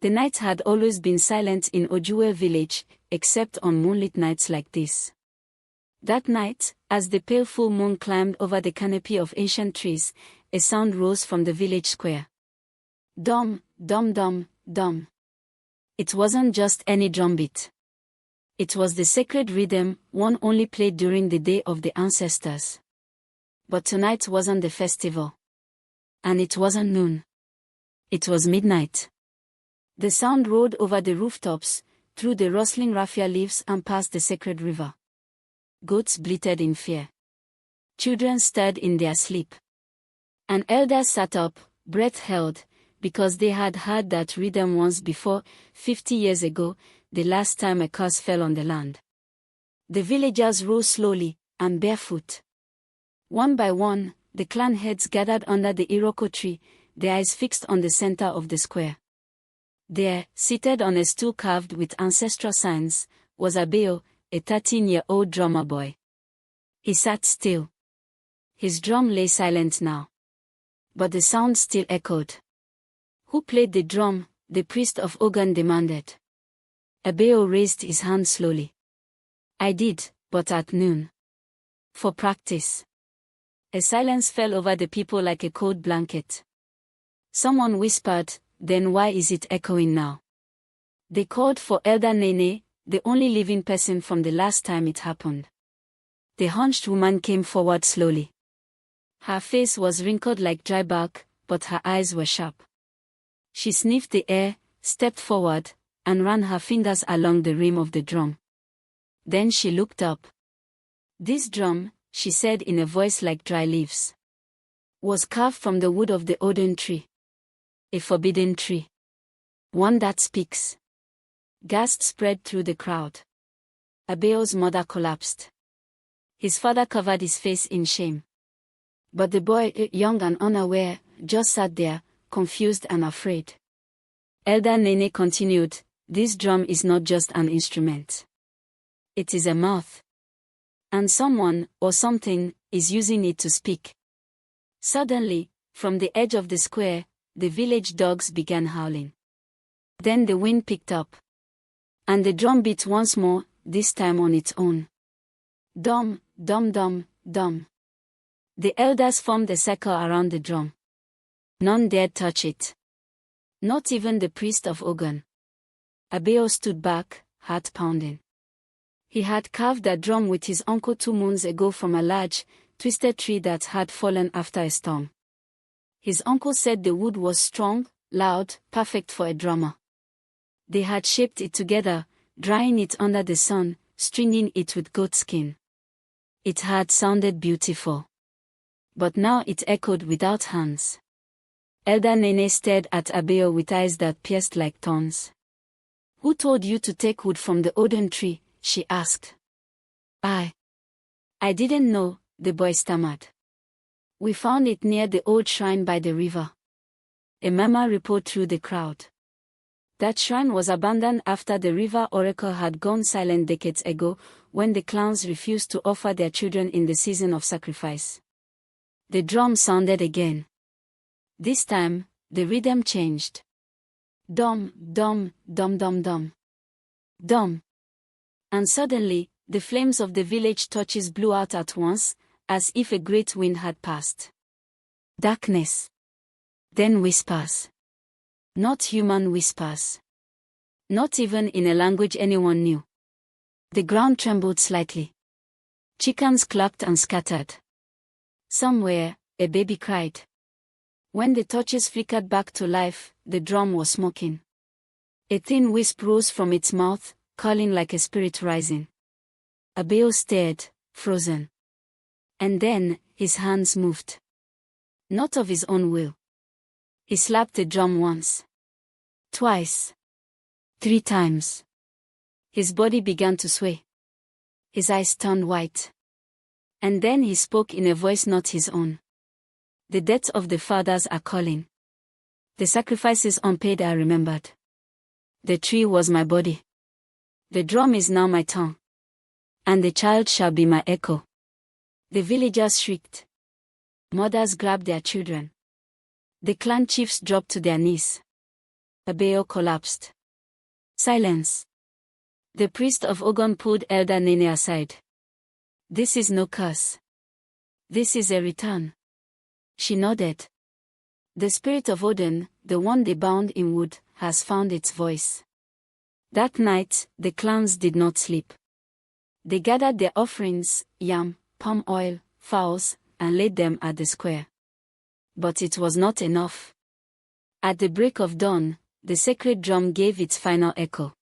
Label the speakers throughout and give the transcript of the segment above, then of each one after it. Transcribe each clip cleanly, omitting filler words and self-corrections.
Speaker 1: The night had always been silent in Ojuwe village, except on moonlit nights like this. That night, as the pale full moon climbed over the canopy of ancient trees, a sound rose from the village square. Dum, dum dum, dum. It wasn't just any drumbeat. It was the sacred rhythm, one only played during the day of the ancestors. But tonight wasn't the festival. And it wasn't noon. It was midnight. The sound rolled over the rooftops, through the rustling raffia leaves and past the sacred river. Goats bleated in fear. Children stirred in their sleep. An elder sat up, breath held, because they had heard that rhythm once before, 50 years ago, the last time a curse fell on the land. The villagers rose slowly, and barefoot. One by one, the clan heads gathered under the iroko tree, their eyes fixed on the center of the square. There, seated on a stool carved with ancestral signs, was Abeo, a 13-year-old drummer boy. He sat still. His drum lay silent now. But the sound still echoed. Who played the drum? The priest of Ogun demanded. Abeo raised his hand slowly. I did, but at noon. For practice. A silence fell over the people like a cold blanket. Someone whispered, then why is it echoing now? They called for Elder Nene, the only living person from the last time it happened. The hunched woman came forward slowly. Her face was wrinkled like dry bark, but her eyes were sharp. She sniffed the air, stepped forward, and ran her fingers along the rim of the drum. Then she looked up. This drum, she said in a voice like dry leaves, was carved from the wood of the Odin tree. A forbidden tree. One that speaks. Gasps spread through the crowd. Abeo's mother collapsed. His father covered his face in shame. But the boy, young and unaware, just sat there, confused and afraid. Elder Nene continued, this drum is not just an instrument. It is a mouth. And someone, or something, is using it to speak. Suddenly, from the edge of the square, the village dogs began howling. Then the wind picked up. And the drum beat once more, this time on its own. Dum, dum dum, dum. The elders formed a circle around the drum. None dared touch it. Not even the priest of Ogun. Abeo stood back, heart pounding. He had carved that drum with his uncle 2 moons ago from a large, twisted tree that had fallen after a storm. His uncle said the wood was strong, loud, perfect for a drummer. They had shaped it together, drying it under the sun, stringing it with goat skin. It had sounded beautiful. But now it echoed without hands. Elder Nene stared at Abeo with eyes that pierced like thorns. Who told you to take wood from the Odin tree? She asked. I didn't know, the boy stammered. We found it near the old shrine by the river. A murmur rippled through the crowd. That shrine was abandoned after the river oracle had gone silent decades ago, when the clans refused to offer their children in the season of sacrifice. The drum sounded again. This time, the rhythm changed. Dum, dum, dum dum dum. Dum. And suddenly, the flames of the village torches blew out at once, as if a great wind had passed. Darkness. Then whispers. Not human whispers. Not even in a language anyone knew. The ground trembled slightly. Chickens clucked and scattered. Somewhere, a baby cried. When the torches flickered back to life, the drum was smoking. A thin wisp rose from its mouth, calling like a spirit rising. Abeo stared, frozen. And then, his hands moved. Not of his own will. He slapped the drum once. Twice. 3 times. His body began to sway. His eyes turned white. And then he spoke in a voice not his own. The debts of the fathers are calling. The sacrifices unpaid are remembered. The tree was my body. The drum is now my tongue. And the child shall be my echo. The villagers shrieked. Mothers grabbed their children. The clan chiefs dropped to their knees. Abeo collapsed. Silence. The priest of Ogun pulled Elder Nene aside. This is no curse. This is a return. She nodded. The spirit of Odin, the one they bound in wood, has found its voice. That night, the clans did not sleep. They gathered their offerings, yam, palm oil, fowls, and laid them at the square. But it was not enough. At the break of dawn, the sacred drum gave its final echo.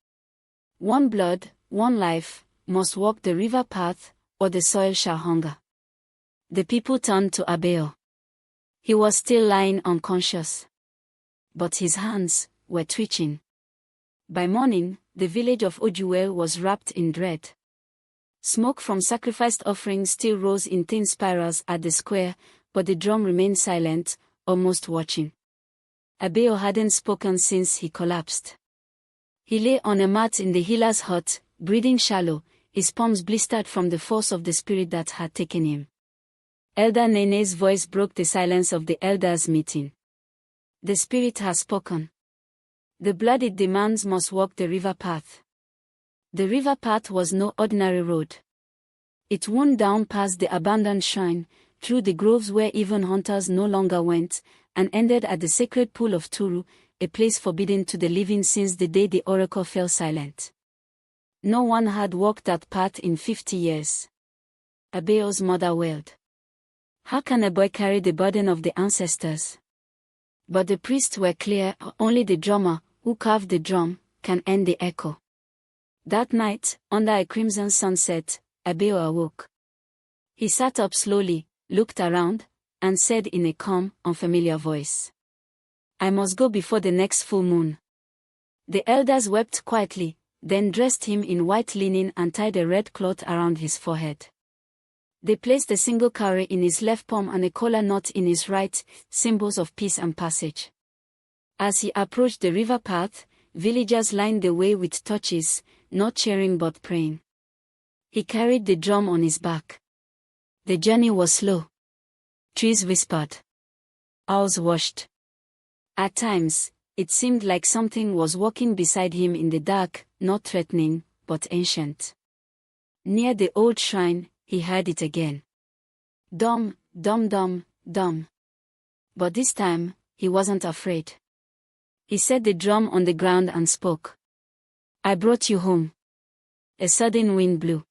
Speaker 1: One blood, one life, must walk the river path, or the soil shall hunger. The people turned to Abeo. He was still lying unconscious. But his hands were twitching. By morning, the village of Ojuel was wrapped in dread. Smoke from sacrificed offerings still rose in thin spirals at the square, but the drum remained silent, almost watching. Abeo hadn't spoken since he collapsed. He lay on a mat in the healer's hut, breathing shallow, his palms blistered from the force of the spirit that had taken him. Elder Nene's voice broke the silence of the elders' meeting. The spirit has spoken. The blood it demands must walk the river path. The river path was no ordinary road. It wound down past the abandoned shrine, through the groves where even hunters no longer went, and ended at the sacred pool of Turu, a place forbidden to the living since the day the oracle fell silent. No one had walked that path in 50 years. Abeo's mother wailed. How can a boy carry the burden of the ancestors? But the priests were clear, only the drummer, who carved the drum, can end the echo. That night, under a crimson sunset, Abeo awoke. He sat up slowly, looked around, and said in a calm, unfamiliar voice, I must go before the next full moon. The elders wept quietly, then dressed him in white linen and tied a red cloth around his forehead. They placed a single cowrie in his left palm and a kola knot in his right, symbols of peace and passage. As he approached the river path, villagers lined the way with torches, not cheering but praying. He carried the drum on his back. The journey was slow. Trees whispered. Owls washed. At times, it seemed like something was walking beside him in the dark, not threatening, but ancient. Near the old shrine, he heard it again. Dum, dum dum, dum. But this time, he wasn't afraid. He set the drum on the ground and spoke. I brought you home. A sudden wind blew.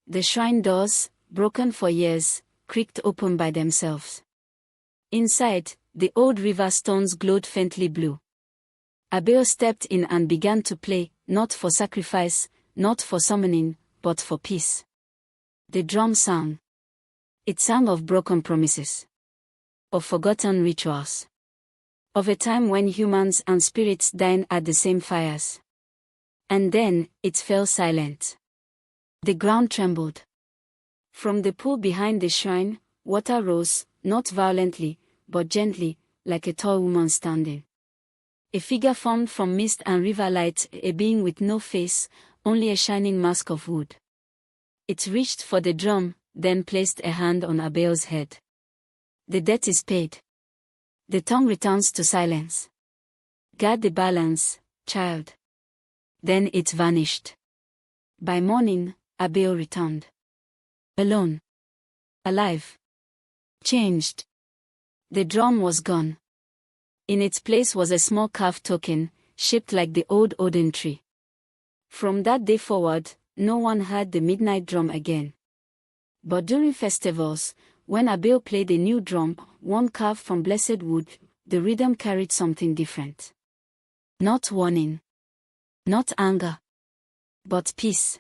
Speaker 1: The shrine doors, broken for years, creaked open by themselves. Inside, the old river stones glowed faintly blue. Abeo stepped in and began to play, not for sacrifice, not for summoning, but for peace. The drum sang. It sang of broken promises. Of forgotten rituals. Of a time when humans and spirits dined at the same fires. And then, it fell silent. The ground trembled. From the pool behind the shrine, water rose, not violently, but gently, like a tall woman standing. A figure formed from mist and river light, a being with no face, only a shining mask of wood. It reached for the drum, then placed a hand on Abeo's head. The debt is paid. The tongue returns to silence. Guard the balance, child. Then it vanished. By morning, Abeo returned. Alone. Alive. Changed. The drum was gone. In its place was a small carved token, shaped like the old Odin tree. From that day forward, no one heard the midnight drum again. But during festivals, when Abeo played a new drum, one carved from blessed wood, the rhythm carried something different. Not warning. Not anger. But peace.